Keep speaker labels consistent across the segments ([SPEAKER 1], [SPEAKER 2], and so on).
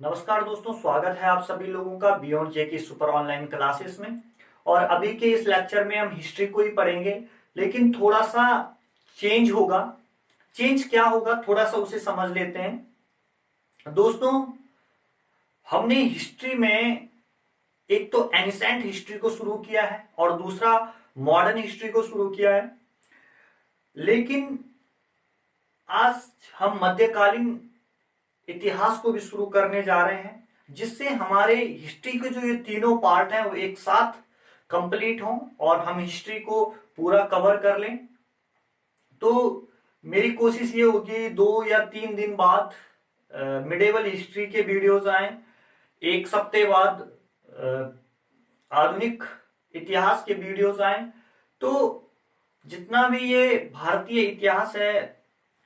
[SPEAKER 1] नमस्कार दोस्तों, स्वागत है आप सभी लोगों का बियॉन्ड जे की सुपर ऑनलाइन क्लासेस में। और अभी के इस लेक्चर में हम हिस्ट्री को ही पढ़ेंगे, लेकिन थोड़ा सा चेंज होगा। चेंज क्या होगा थोड़ा सा उसे समझ लेते हैं। दोस्तों, हमने हिस्ट्री में एक तो एनिसेंट हिस्ट्री को शुरू किया है और दूसरा मॉडर्न हिस्ट्री को शुरू किया है, लेकिन आज हम मध्यकालीन इतिहास को भी शुरू करने जा रहे हैं, जिससे हमारे हिस्ट्री के जो ये तीनों पार्ट हैं वो एक साथ कंप्लीट हों और हम हिस्ट्री को पूरा कवर कर लें। तो मेरी कोशिश ये होगी 2 या 3 दिन बाद मिडेवल हिस्ट्री के वीडियोस आए, एक सप्ते बाद आधुनिक इतिहास के वीडियोस आए। तो जितना भी ये भारतीय इतिहास है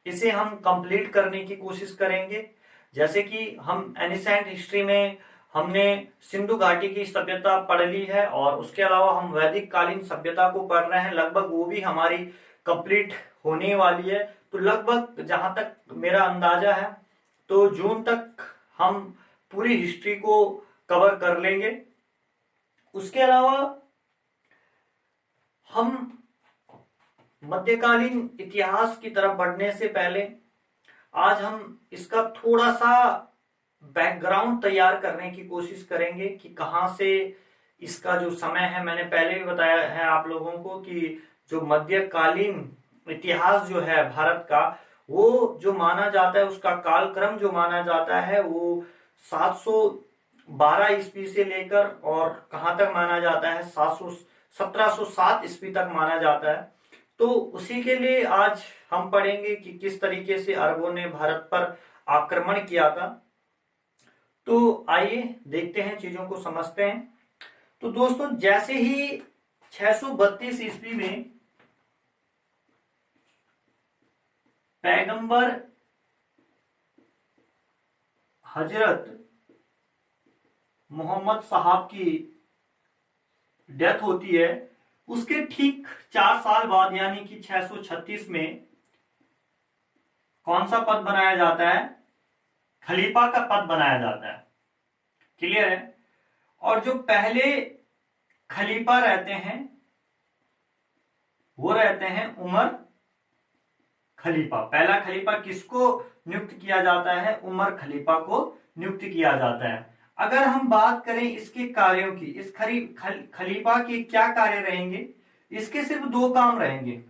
[SPEAKER 1] इसे हम कंप्लीट करने की कोशिश करेंगे। जैसे कि हम एनिसेंट हिस्ट्री में हमने सिंधु घाटी की सभ्यता पढ़ ली है और उसके अलावा हम वैदिक कालीन सभ्यता को पढ़ रहे हैं, लगभग वो भी हमारी कंप्लीट होने वाली है। तो लगभग जहां तक मेरा अंदाजा है तो जून तक हम पूरी हिस्ट्री को कवर कर लेंगे। उसके अलावा हम मध्यकालीन इतिहास की तरफ बढ़ने से पहले आज हम इसका थोड़ा सा बैकग्राउंड तैयार करने की कोशिश करेंगे कि कहां से इसका जो समय है, मैंने पहले भी बताया है आप लोगों को कि जो मध्यकालीन इतिहास जो है भारत का, वो जो माना जाता है उसका कालक्रम जो माना जाता है वो 712 ईस्वी से लेकर और कहां तक माना जाता है 1707 ईस्वी तक माना जाता है। तो उसी के लिए आज हम पढ़ेंगे कि किस तरीके से अरबों ने भारत पर आक्रमण किया था। तो आइए देखते हैं, चीजों को समझते हैं। तो दोस्तों, जैसे ही 632 ईस्वी में पैगंबर हजरत मोहम्मद साहब की डेथ होती है, उसके ठीक 4 साल बाद यानी कि 636 में कौन सा पद बनाया जाता है? खलीफा का पद बनाया जाता है। क्लियर है? और जो पहले खलीफा रहते हैं वो रहते हैं उमर खलीफा। पहला खलीफा किसको नियुक्त किया जाता है? उमर खलीफा को नियुक्त किया जाता है। अगर हम बात करें इसके कार्यों की, इस खलीफा के क्या कार्य रहेंगे? इसके सिर्फ 2 काम रहेंगे।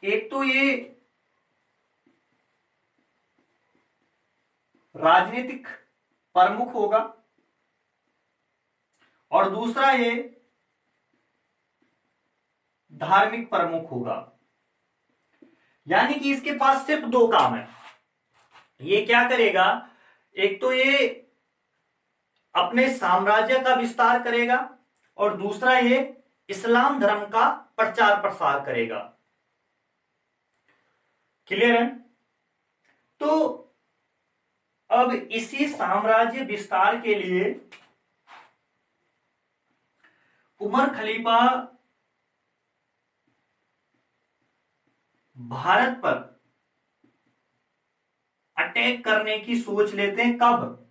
[SPEAKER 1] एक तो ये राजनीतिक प्रमुख होगा और दूसरा ये धार्मिक प्रमुख होगा। यानी कि इसके पास सिर्फ 2 काम है। ये क्या करेगा? एक तो ये अपने साम्राज्य का विस्तार करेगा और दूसरा ये इस्लाम धर्म का प्रचार प्रसार करेगा। क्लियर है? तो अब इसी साम्राज्य विस्तार के लिए उमर खलीफा भारत पर अटैक करने की सोच लेते हैं। कब?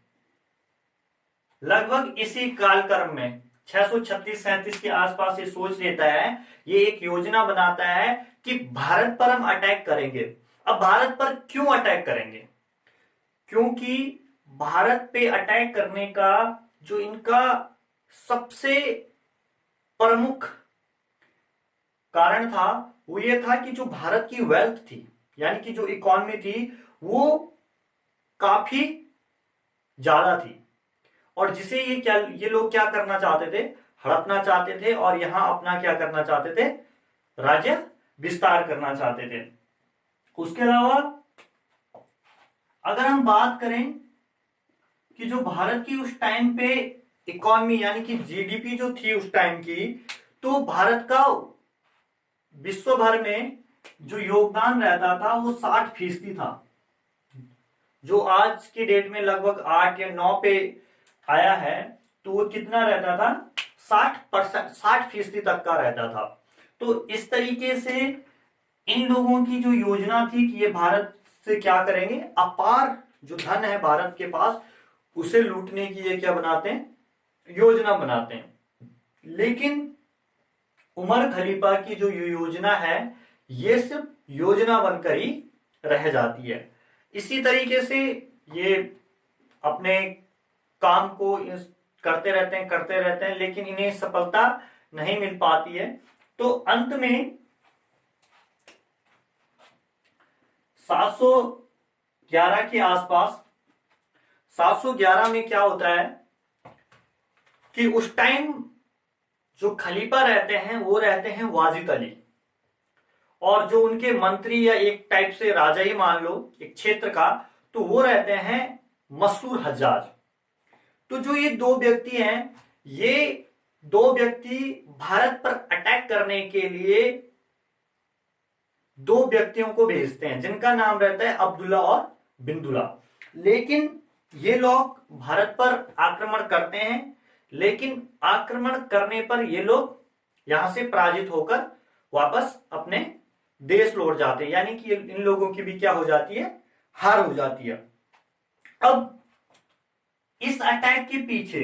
[SPEAKER 1] लगभग इसी कालक्रम में 636-37 के आसपास ये सोच लेता है, ये एक योजना बनाता है कि भारत पर हम अटैक करेंगे। अब भारत पर क्यों अटैक करेंगे? क्योंकि भारत पे अटैक करने का जो इनका सबसे प्रमुख कारण था वो ये था कि जो भारत की वेल्थ थी, यानी कि जो इकॉनमी थी, वो काफी ज्यादा थी और जिसे ये लोग क्या करना चाहते थे? हड़पना चाहते थे और यहां अपना क्या करना चाहते थे? राज्य विस्तार करना चाहते थे। उसके अलावा अगर हम बात करें कि जो भारत की उस टाइम पे इकॉनमी यानी कि जीडीपी जो थी उस टाइम की, तो भारत का विश्व भर में जो योगदान रहता था वो 60% था, जो आज की डेट में लगभग 8 या 9 पे आया है। तो वो कितना रहता था? 60% तक का रहता था। तो इस तरीके से इन लोगों की जो योजना थी कि ये भारत से क्या करेंगे? अपार जो धन है भारत के पास, उसे लूटने की ये क्या बनाते हैं, योजना बनाते हैं। लेकिन उमर खलीफा की जो ये योजना है, ये सिर्फ योजना बनकर ही रह जाती है। इसी तरीके से ये अपने काम को करते रहते हैं, लेकिन इन्हें सफलता नहीं मिल पाती है। तो अंत में 711 के आसपास, 711 में क्या होता है कि उस टाइम जो खलीफा रहते हैं वो रहते हैं वाजिद अली, और जो उनके मंत्री या एक टाइप से राजा ही मान लो एक क्षेत्र का, तो वो रहते हैं मसूर हज्जाज। तो जो ये दो व्यक्ति हैं, ये दो व्यक्ति भारत पर अटैक करने के लिए दो व्यक्तियों को भेजते हैं, जिनका नाम रहता है अब्दुल्ला और बिंदुला। लेकिन ये लोग भारत पर आक्रमण करते हैं, लेकिन आक्रमण करने पर ये लोग यहां से पराजित होकर वापस अपने देश लौट जाते हैं, यानी कि इन लोगों की भी क्या हो जाती है, हार हो जाती है। अब इस अटैक के पीछे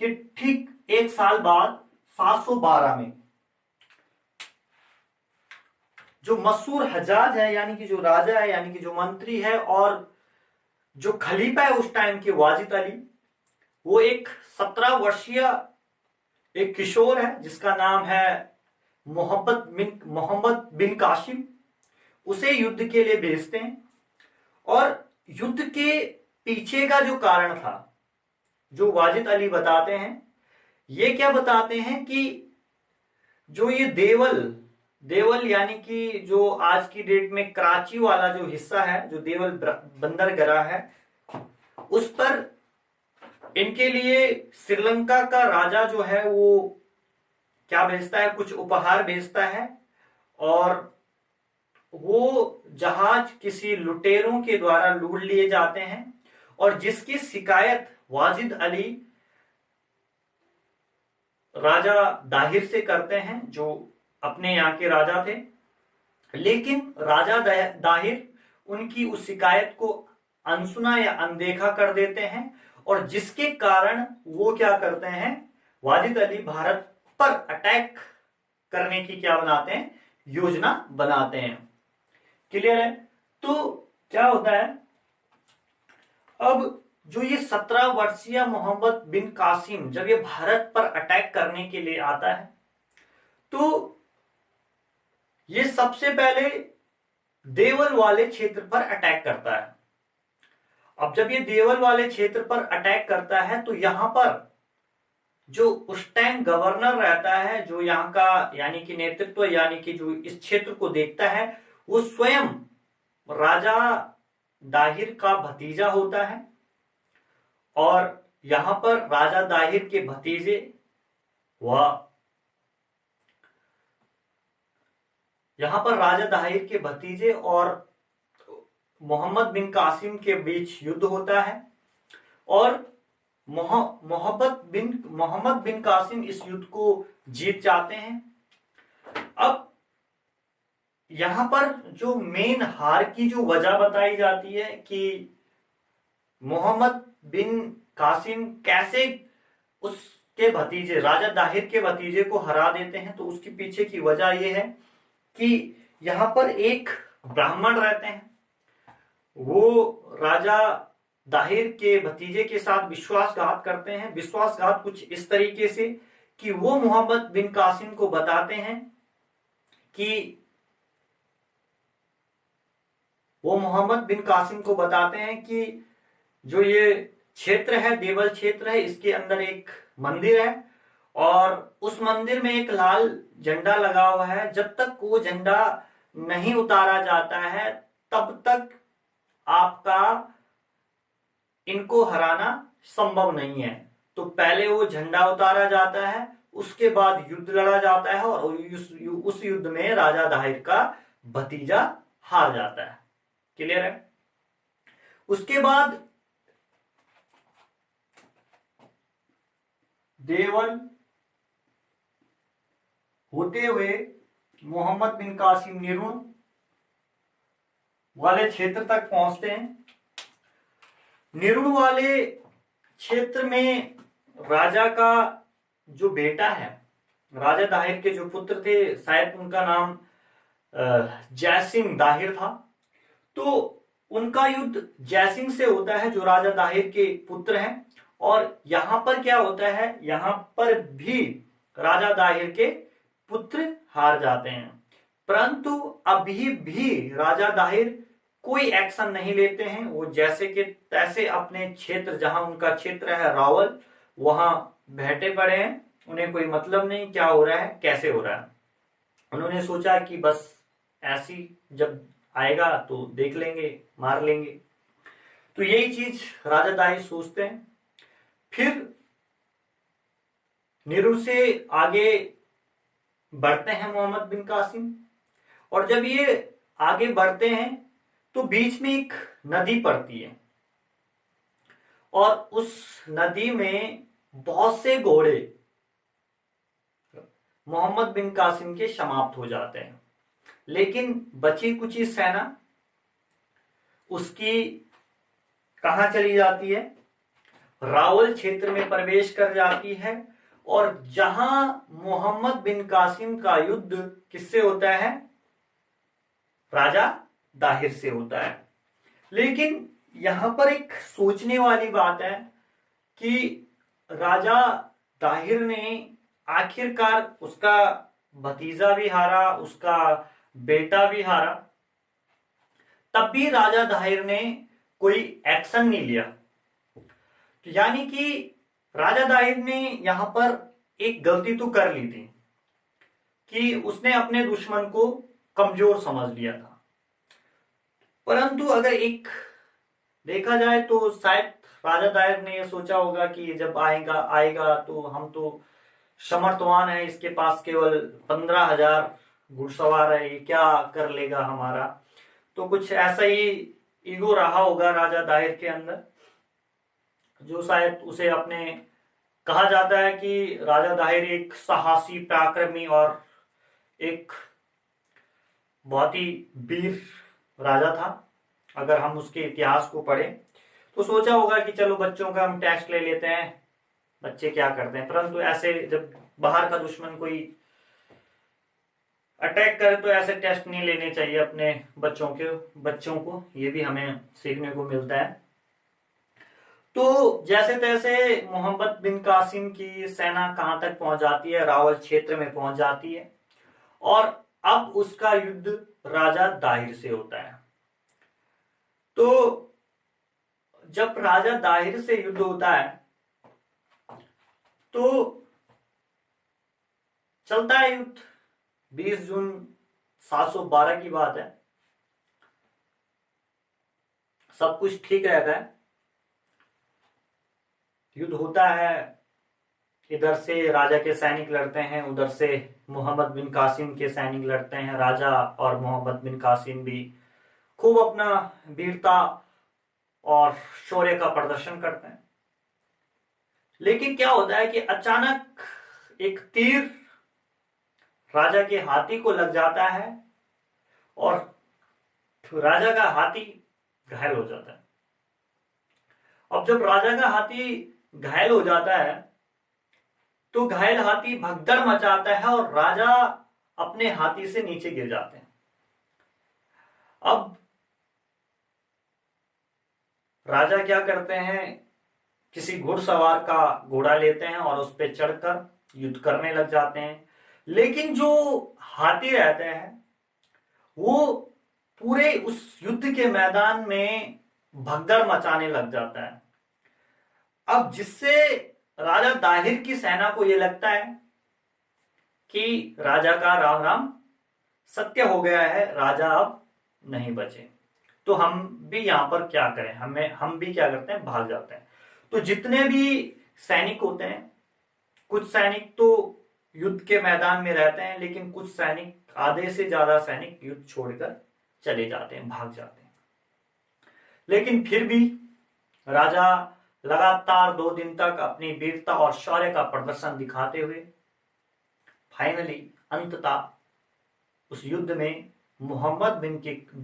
[SPEAKER 1] कि ठीक एक साल बाद 712 में जो मसूर हज्जाज है, यानी कि जो राजा है, यानी कि जो मंत्री है, और जो खलीफा है उस टाइम के वाजिद अली, वो एक 17 वर्षीय एक किशोर है जिसका नाम है मोहम्मद बिन कासिम, उसे युद्ध के लिए भेजते हैं। और युद्ध के पीछे का जो कारण था, जो वाजिद अली बताते हैं, ये क्या बताते हैं कि जो ये देवल यानी कि जो आज की डेट में कराची वाला जो हिस्सा है, जो देवल बंदरगाह है, उस पर इनके लिए श्रीलंका का राजा जो है वो क्या भेजता है, कुछ उपहार भेजता है, और वो जहाज किसी लुटेरों के द्वारा लूट लिए जाते हैं, और जिसकी शिकायत वाजिद अली राजा दाहिर से करते हैं, जो अपने यहाँ के राजा थे। लेकिन राजा दाहिर उनकी उस शिकायत को अनसुना या अनदेखा कर देते हैं, और जिसके कारण वो क्या करते हैं, वाजिद अली भारत पर अटैक करने की क्या बनाते हैं, योजना बनाते हैं। क्लियर है? तो क्या होता है, अब जो ये 17 वर्षीय मोहम्मद बिन कासिम जब ये भारत पर अटैक करने के लिए आता है, तो ये सबसे पहले देवल वाले क्षेत्र पर अटैक करता है। अब जब ये देवल वाले क्षेत्र पर अटैक करता है, तो यहां पर जो उस टाइम गवर्नर रहता है, जो यहाँ का यानी कि नेतृत्व, यानी कि जो इस क्षेत्र को देखता है, वो स्वयं राजा दाहिर का भतीजा होता है। और यहां पर राजा दाहिर के भतीजे व यहां पर राजा दाहिर के भतीजे और मोहम्मद बिन कासिम के बीच युद्ध होता है, और मोहम्मद बिन कासिम इस युद्ध को जीत जाते हैं। अब यहां पर जो मेन हार की जो वजह बताई जाती है कि मोहम्मद बिन कासिम कैसे उसके भतीजे राजा दाहिर के भतीजे को हरा देते हैं, तो उसके पीछे की वजह यह है कि यहां पर एक ब्राह्मण रहते हैं, वो राजा दाहिर के भतीजे के साथ विश्वासघात करते हैं। विश्वासघात कुछ इस तरीके से कि वो मोहम्मद बिन कासिम को बताते हैं कि जो ये क्षेत्र है, देवल क्षेत्र है, इसके अंदर एक मंदिर है, और उस मंदिर में एक लाल झंडा लगा हुआ है। जब तक वो झंडा नहीं उतारा जाता है, तब तक आपका इनको हराना संभव नहीं है। तो पहले वो झंडा उतारा जाता है, उसके बाद युद्ध लड़ा जाता है, और उस युद्ध में राजा दाहिर का भतीजा हार जाता है। क्लियर है? उसके बाद देवल होते हुए मोहम्मद बिन कासिम निर्णय वाले क्षेत्र तक पहुंचते हैं, निरुण वाले क्षेत्र में राजा का जो बेटा है, राजा दाहिर के जो पुत्र थे, शायद उनका नाम जयसिंह दाहिर था। तो उनका युद्ध जयसिंह से होता है जो राजा दाहिर के पुत्र हैं। और यहां पर क्या होता है, यहां पर भी राजा दाहिर के पुत्र हार जाते हैं। परंतु अभी भी राजा दाहिर कोई एक्शन नहीं लेते हैं। वो जैसे कि तैसे अपने क्षेत्र, जहां उनका क्षेत्र है रावल, वहां बैठे पड़े हैं। उन्हें कोई मतलब नहीं क्या हो रहा है, कैसे हो रहा है। उन्होंने सोचा कि बस ऐसी जब आएगा तो देख लेंगे, मार लेंगे। तो यही चीज राजा दाहिर सोचते हैं। फिर नीरू से आगे बढ़ते हैं मोहम्मद बिन कासिम। और जब ये आगे बढ़ते हैं तो बीच में एक नदी पड़ती है और उस नदी में बहुत से घोड़े मोहम्मद बिन कासिम के समाप्त हो जाते हैं। लेकिन बची कुची सेना उसकी कहां चली जाती है, रावल क्षेत्र में प्रवेश कर जाती है। और जहां मोहम्मद बिन कासिम का युद्ध किससे होता है, राजा दाहिर से होता है। लेकिन यहां पर एक सोचने वाली बात है कि राजा दाहिर ने आखिरकार उसका भतीजा भी हारा, उसका बेटा भी हारा, तब भी राजा दाहिर ने कोई एक्शन नहीं लिया। तो यानी कि राजा दाहिर ने यहां पर एक गलती तो कर ली थी कि उसने अपने दुश्मन को कमजोर समझ लिया था। परंतु अगर एक देखा जाए तो शायद राजा दाहिर ने यह सोचा होगा कि जब आएगा आएगा तो हम तो समर्थवान है, इसके पास केवल 15,000 घुड़सवार है, ये क्या कर लेगा हमारा। तो कुछ ऐसा ही ईगो रहा होगा राजा दाहिर के अंदर, जो शायद उसे अपने, कहा जाता है कि राजा दाहिर एक साहसी, पराक्रमी और एक बहुत ही वीर राजा था। अगर हम उसके इतिहास को पढ़ें तो सोचा होगा कि चलो बच्चों का हम टेस्ट ले लेते हैं, बच्चे क्या करते हैं। परंतु ऐसे जब बाहर का दुश्मन कोई अटैक करे तो ऐसे टेस्ट नहीं लेने चाहिए अपने बच्चों को। ये भी हमें सीखने को मिलता है। तो जैसे तैसे मोहम्मद बिन कासिम की सेना कहां तक पहुंच जाती है, रावल क्षेत्र में पहुंच जाती है। और अब उसका युद्ध राजा दाहिर से होता है। तो जब राजा दाहिर से युद्ध होता है तो चलता है युद्ध। 20 जून 712 की बात है। सब कुछ ठीक रहता है, युद्ध होता है। इधर से राजा के सैनिक लड़ते हैं, उधर से मोहम्मद बिन कासिम के सैनिक लड़ते हैं। राजा और मोहम्मद बिन कासिम भी खूब अपना वीरता और शौर्य का प्रदर्शन करते हैं। लेकिन क्या होता है कि अचानक एक तीर राजा के हाथी को लग जाता है और राजा का हाथी घायल हो जाता है। अब जब राजा का हाथी घायल हो जाता है तो घायल हाथी भगदड़ मचाता है और राजा अपने हाथी से नीचे गिर जाते हैं। अब राजा क्या करते हैं, किसी घुड़सवार का घोड़ा लेते हैं और उस पर चढ़कर युद्ध करने लग जाते हैं। लेकिन जो हाथी रहते हैं वो पूरे उस युद्ध के मैदान में भगदड़ मचाने लग जाता है। अब जिससे राजा दाहिर की सेना को यह लगता है कि राजा का राम राम सत्य हो गया है, राजा अब नहीं बचे। तो हम भी यहां पर क्या करें, हम भी क्या करते हैं, भाग जाते हैं। तो जितने भी सैनिक होते हैं, कुछ सैनिक तो युद्ध के मैदान में रहते हैं, लेकिन कुछ सैनिक, आधे से ज्यादा सैनिक युद्ध छोड़कर चले जाते हैं, भाग जाते हैं। लेकिन फिर भी राजा लगातार 2 दिन तक अपनी वीरता और शौर्य का प्रदर्शन दिखाते हुए फाइनली अंततः उस युद्ध में मोहम्मद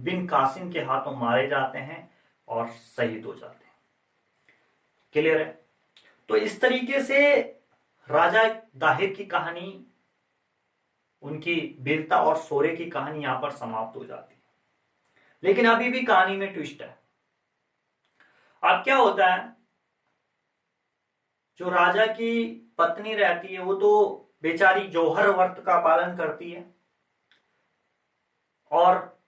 [SPEAKER 1] बिन कासिम के हाथों मारे जाते हैं और शहीद हो जाते हैं। क्लियर है? तो इस तरीके से राजा दाहिर की कहानी, उनकी वीरता और शौर्य की कहानी यहां पर समाप्त हो जाती है। लेकिन अभी भी कहानी में ट्विस्ट है। अब क्या होता है, जो राजा की पत्नी रहती है वो तो बेचारी जौहर व्रत का पालन करती है और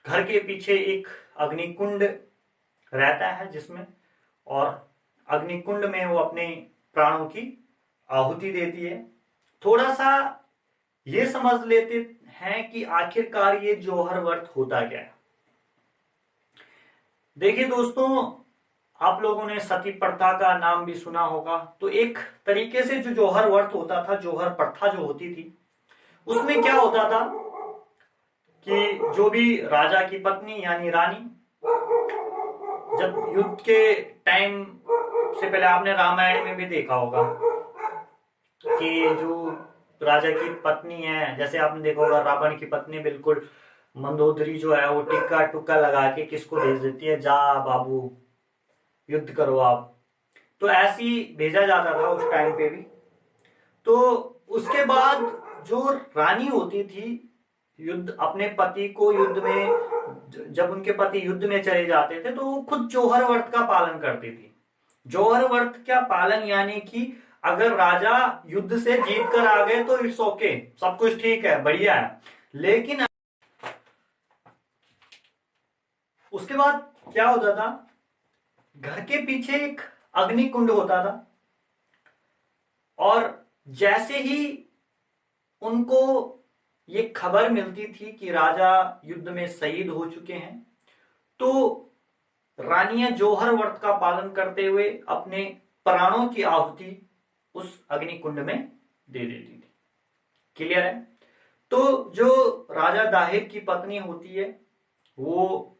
[SPEAKER 1] घर के पीछे एक अग्निकुंड रहता है जिसमें, और अग्निकुंड में वो अपने प्राणों की आहुति देती है। थोड़ा सा ये समझ लेते हैं कि आखिरकार ये जौहर व्रत होता क्या है। देखिए दोस्तों, आप लोगों ने सती प्रथा का नाम भी सुना होगा। तो एक तरीके से जो जौहर व्रत होता था, जौहर प्रथा जो होती थी, उसमें क्या होता था कि जो भी राजा की पत्नी यानी रानी, जब युद्ध के टाइम से पहले, आपने रामायण में भी देखा होगा कि जो राजा की पत्नी है, जैसे आपने देखा होगा रावण की पत्नी बिल्कुल मंदोदरी जो है वो टिक्का टुक्का लगा के किसको भेज देती है, जा बाबू युद्ध करो आप। तो ऐसी भेजा जाता था उस टाइम पे भी। तो उसके बाद जो रानी होती थी, युद्ध अपने पति को युद्ध में, जब उनके पति युद्ध में चले जाते थे तो वो खुद जौहर व्रत का पालन करती थी। जौहर व्रत का पालन यानी कि अगर राजा युद्ध से जीत कर आ गए तो इट्स ओके, सब कुछ ठीक है, बढ़िया है। लेकिन उसके बाद क्या होता था, घर के पीछे एक अग्नि कुंड होता था और जैसे ही उनको ये खबर मिलती थी कि राजा युद्ध में शहीद हो चुके हैं, तो रानियां जौहर व्रत का पालन करते हुए अपने प्राणों की आहुति उस अग्नि कुंड में दे देती थी। क्लियर है? तो जो राजा दाहिर की पत्नी होती है वो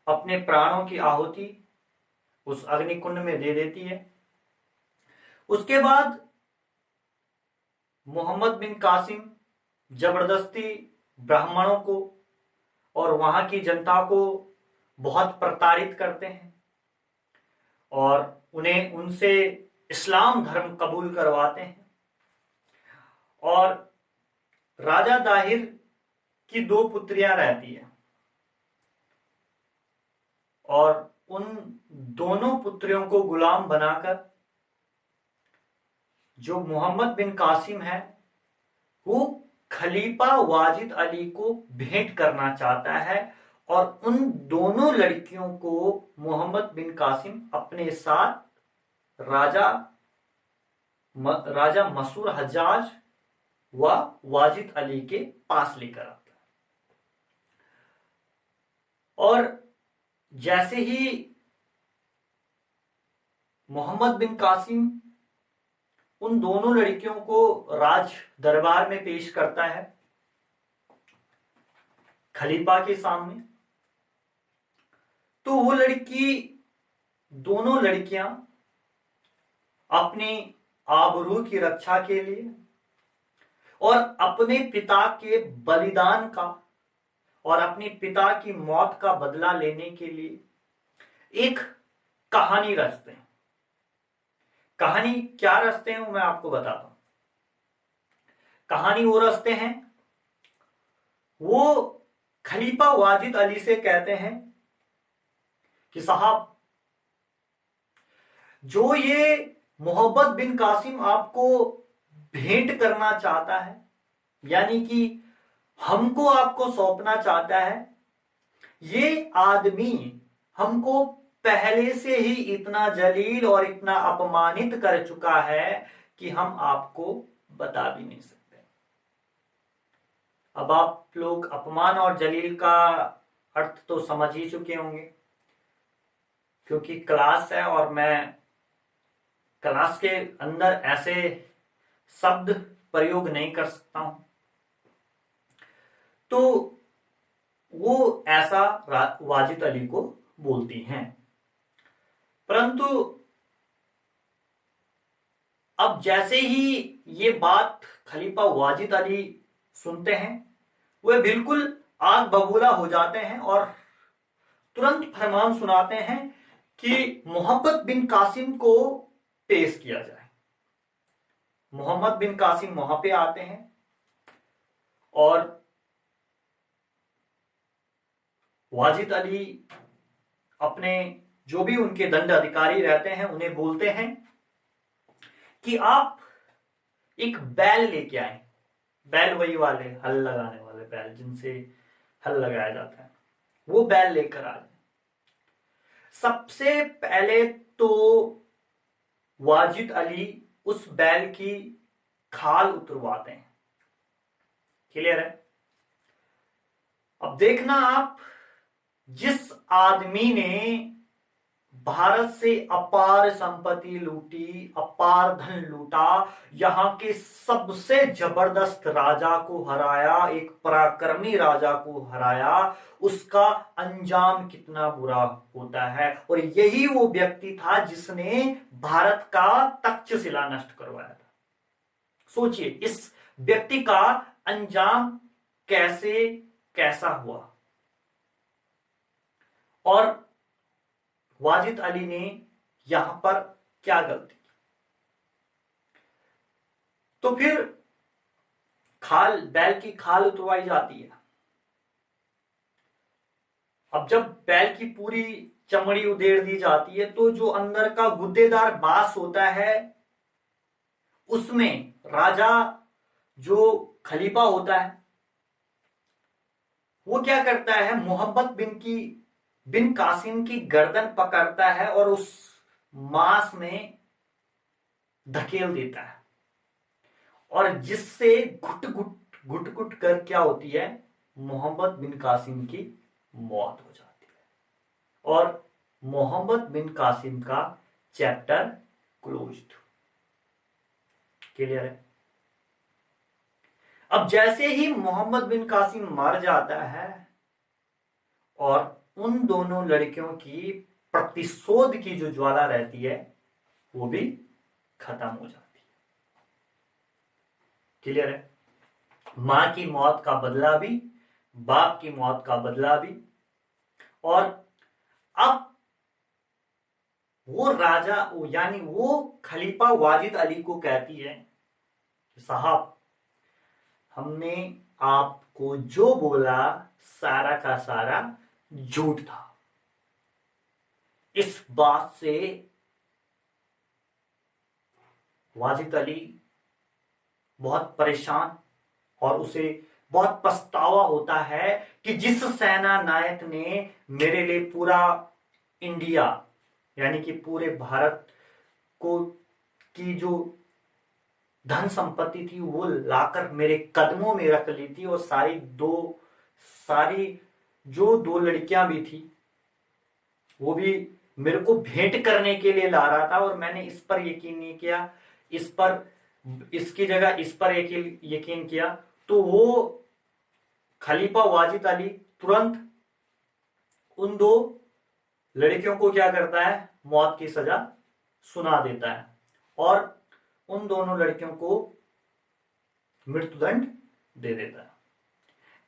[SPEAKER 1] अपने प्राणों की आहुति उस अग्नि कुंड में दे देती है। उसके बाद मोहम्मद बिन कासिम जबरदस्ती ब्राह्मणों को और वहां की जनता को बहुत प्रताड़ित करते हैं और उन्हें उनसे इस्लाम धर्म कबूल करवाते हैं। और राजा दाहिर की 2 पुत्रियां रहती है और उन दोनों पुत्रियों को गुलाम बनाकर जो मोहम्मद बिन कासिम है वो खलीफा वाजिद अली को भेंट करना चाहता है और उन दोनों लड़कियों को मोहम्मद बिन कासिम अपने साथ राजा मसूर हज्जाज व वाजिद अली के पास लेकर आता है। और जैसे ही मोहम्मद बिन कासिम उन दोनों लड़कियों को राज दरबार में पेश करता है खलीफा के सामने, तो वो दोनों लड़कियां अपनी आबरू की रक्षा के लिए और अपने पिता के बलिदान का और अपने पिता की मौत का बदला लेने के लिए एक कहानी रचते हैं। कहानी क्या रचते हैं वो मैं आपको बताता हूं। कहानी वो रचते हैं, वो खलीफा वाजिद अली से कहते हैं कि साहब, जो ये मोहम्मद बिन कासिम आपको भेंट करना चाहता है, यानी कि हमको आपको सौंपना चाहता है, ये आदमी हमको पहले से ही इतना जलील और इतना अपमानित कर चुका है कि हम आपको बता भी नहीं सकते। अब आप लोग अपमान और जलील का अर्थ तो समझ ही चुके होंगे, क्योंकि क्लास है और मैं क्लास के अंदर ऐसे शब्द प्रयोग नहीं कर सकता हूं। तो वो ऐसा वाजिद अली को बोलती हैं। परंतु अब जैसे ही ये बात खलीफा वाजिद अली सुनते हैं, वे बिल्कुल आग बबूला हो जाते हैं और तुरंत फरमान सुनाते हैं कि मोहम्मद बिन कासिम को पेश किया जाए। मोहम्मद बिन कासिम वहां पे आते हैं और वाजिद अली अपने जो भी उनके दंड अधिकारी रहते हैं उन्हें बोलते हैं कि आप एक बैल लेके आए। बैल वही वाले हल लगाने वाले बैल जिनसे हल लगाया जाता है, वो बैल लेकर आ जाए। सबसे पहले तो वाजिद अली उस बैल की खाल उतरवाते हैं। क्लियर है? अब देखना आप, जिस आदमी ने भारत से अपार संपत्ति लूटी, अपार धन लूटा, यहां के सबसे जबरदस्त राजा को हराया, एक पराक्रमी राजा को हराया, उसका अंजाम कितना बुरा होता है। और यही वो व्यक्ति था जिसने भारत का तक्षशिला नष्ट करवाया था। सोचिए इस व्यक्ति का अंजाम कैसा हुआ। और वाजिद अली ने यहां पर क्या गलती की? तो फिर बैल की खाल उतरवाई जाती है। अब जब बैल की पूरी चमड़ी उधेड़ दी जाती है तो जो अंदर का गुद्देदार बांस होता है उसमें राजा जो खलीफा होता है वो क्या करता है, मोहम्मद बिन कासिम की गर्दन पकड़ता है और उस मांस में धकेल देता है, और जिससे घुट घुट कर क्या होती है, मोहम्मद बिन कासिम की मौत हो जाती है और मोहम्मद बिन कासिम का चैप्टर क्लोज्ड। क्लियर है? अब जैसे ही मोहम्मद बिन कासिम मर जाता है और उन दोनों लड़कियों की प्रतिशोध की जो ज्वाला रहती है वो भी खत्म हो जाती है। क्लियर है? मां की मौत का बदला भी, बाप की मौत का बदला भी। और अब वो राजा यानी वो खलीफा वाजिद अली को कहती है, साहब हमने आपको जो बोला सारा का सारा झूठ था। इस बात से वाजिद अली बहुत परेशान और उसे बहुत पछतावा होता है कि जिस सेना नायक ने मेरे लिए पूरा इंडिया यानी कि पूरे भारत को की जो धन संपत्ति थी वो लाकर मेरे कदमों में रख ली थी, और सारी जो दो लड़कियां भी थी वो भी मेरे को भेंट करने के लिए ला रहा था, और मैंने इस पर यकीन नहीं किया, इसकी जगह इस पर यकीन किया। तो वो खलीफा वाजिद अली तुरंत उन दो लड़कियों को क्या करता है, मौत की सजा सुना देता है और उन दोनों लड़कियों को मृत्युदंड दे देता है।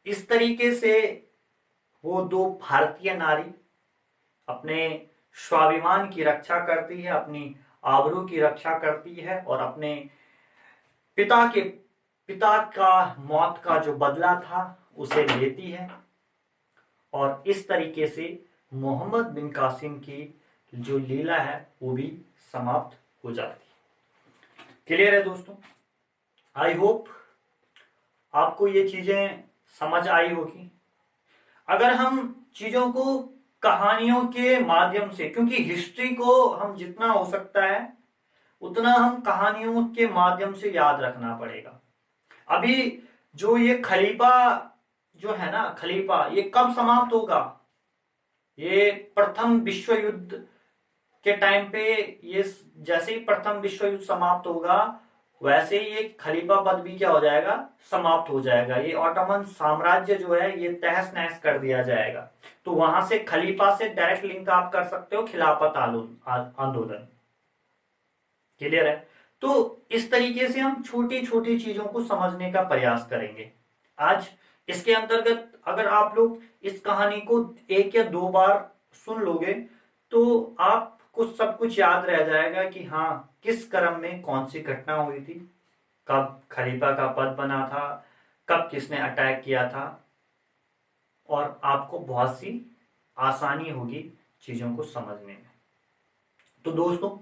[SPEAKER 1] इस तरीके से वो दो भारतीय नारी अपने स्वाभिमान की रक्षा करती है, अपनी आबरू की रक्षा करती है और अपने पिता का मौत का जो बदला था उसे लेती है, और इस तरीके से मोहम्मद बिन कासिम की जो लीला है वो भी समाप्त हो जाती है। क्लियर है दोस्तों? आई होप आपको ये चीजें समझ आई होगी। अगर हम चीजों को कहानियों के माध्यम से, क्योंकि हिस्ट्री को हम जितना हो सकता है उतना हम कहानियों के माध्यम से याद रखना पड़ेगा। अभी जो ये खलीफा जो है ना, खलीफा ये कब समाप्त होगा? ये प्रथम विश्व युद्ध के टाइम पे, ये जैसे ही प्रथम विश्व युद्ध समाप्त होगा वैसे ही ये खलीफा पद भी क्या हो जाएगा, समाप्त हो जाएगा। ये ऑटोमन साम्राज्य जो है ये तहस नहस कर दिया जाएगा। तो वहां से खलीफा से डायरेक्ट लिंक आप कर सकते हो खिलाफत आंदोलन। क्लियर है? तो इस तरीके से हम छोटी छोटी चीजों को समझने का प्रयास करेंगे आज। इसके अंतर्गत अगर आप लोग इस कहानी को एक या दो बार सुन लोगे तो आपको सब कुछ याद रह जाएगा कि हाँ किस क्रम में कौन सी घटना हुई थी, कब खलीफा का पद बना था, कब किसने अटैक किया था, और आपको बहुत सी आसानी होगी चीजों को समझने में। तो दोस्तों,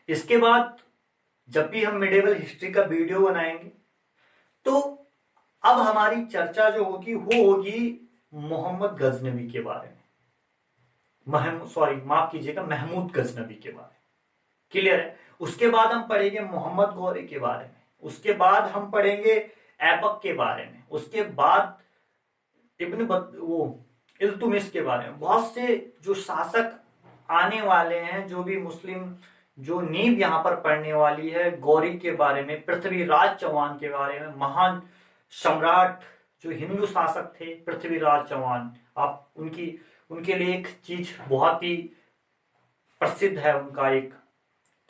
[SPEAKER 1] इसके बाद जब भी हम मिडेवल हिस्ट्री का वीडियो बनाएंगे तो अब हमारी चर्चा जो होगी वो होगी मोहम्मद गजनवी के बारे में, माफ कीजिएगा, महमूद गजनवी के बारे में। क्लियर है? उसके बाद हम पढ़ेंगे मोहम्मद गौरी के बारे में, उसके बाद हम पढ़ेंगे ऐबक के बारे में, उसके बाद वो इल्तुमिश के बारे में। बहुत से जो शासक आने वाले हैं, जो भी मुस्लिम जो नींव यहाँ पर पड़ने वाली है, गौरी के बारे में, पृथ्वीराज चौहान के बारे में, महान सम्राट जो हिंदू शासक थे पृथ्वीराज चौहान। आप उनके लिए एक चीज बहुत ही प्रसिद्ध है, उनका एक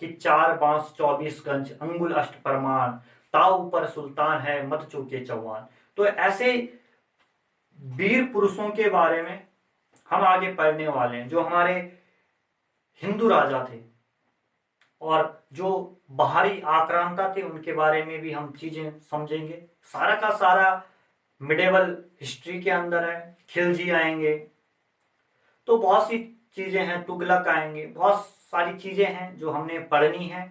[SPEAKER 1] कि 4 बांस 24 गंज अंगुल अष्ट प्रमाण, ताऊ पर सुल्तान है मत चूके चौहान। तो ऐसे वीर पुरुषों के बारे में हम आगे पढ़ने वाले हैं, जो हमारे हिंदू राजा थे और जो बाहरी आक्रांता थे, उनके बारे में भी हम चीजें समझेंगे। सारा का सारा मिडेवल हिस्ट्री के अंदर है। खिलजी आएंगे, तो बहुत सी चीजें हैं, तुगलक आएंगे, बहुत सारी चीजें हैं जो हमने पढ़नी है।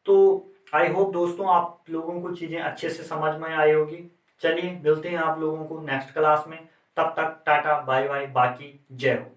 [SPEAKER 1] तो आई होप दोस्तों आप लोगों को चीजें अच्छे से समझ में आई होगी। चलिए मिलते हैं आप लोगों को नेक्स्ट क्लास में। तब तक टाटा बाय बाय, बाकी जय हो।